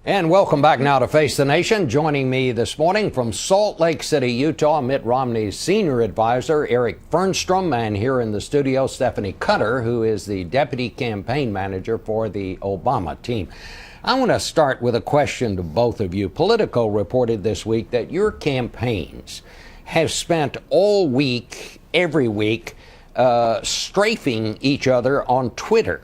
And welcome back now to Face the Nation. Joining me this morning from Salt Lake City, Utah, Mitt Romney's senior advisor, Eric Fernstrom, and here in the studio, Stephanie Cutter, who is the deputy campaign manager for the Obama team. I want to start with a question to both of you. Politico reported this week that your campaigns have spent all week, every week, strafing each other on Twitter.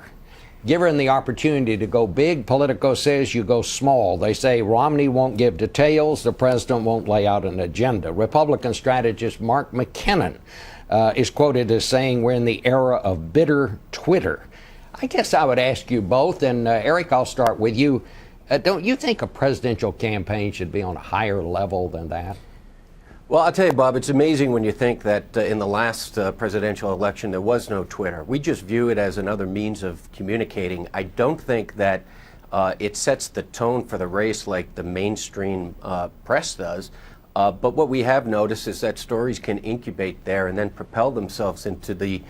Given the opportunity to go big, Politico says you go small. They say Romney won't give details, the president won't lay out an agenda. Republican strategist Mark McKinnon is quoted as saying we're in the era of bitter Twitter. I guess I would ask you both, and Eric, I'll start with you. Don't you think a presidential campaign should be on a higher level than that? Well, I'll tell you, Bob, it's amazing when you think that in the last presidential election there was no Twitter. We just view it as another means of communicating. I don't think that it sets the tone for the race like the mainstream press does. But what we have noticed is that stories can incubate there and then propel themselves into the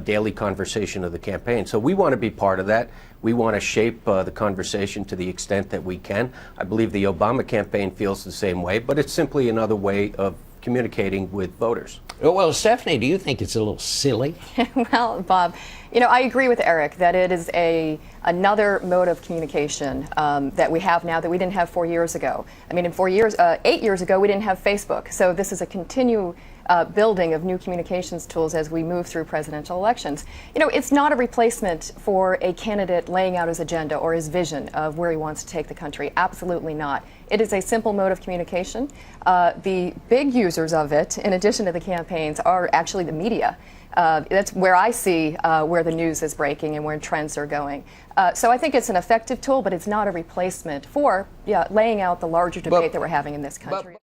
daily conversation of the campaign. So we want to be part of that. We want to shape the conversation to the extent that we can. I believe the Obama campaign feels the same way, but it's simply another way of communicating with voters. Well, Stephanie, do you think it's a little silly? Well, Bob, I agree with Eric that it is another mode of communication that we have now that we didn't have 4 years ago. I mean, in 8 years ago, we didn't have Facebook. So this is a continued building of new communications tools as we move through presidential elections. It's not a replacement for a candidate laying out his agenda or his vision of where he wants to take the country. Absolutely not. It is a simple mode of communication. The big users of it, in addition to the campaigns, are actually the media. That's where I see where the news is breaking and where trends are going. So I think it's an effective tool, but it's not a replacement for laying out the larger debate that we're having in this country.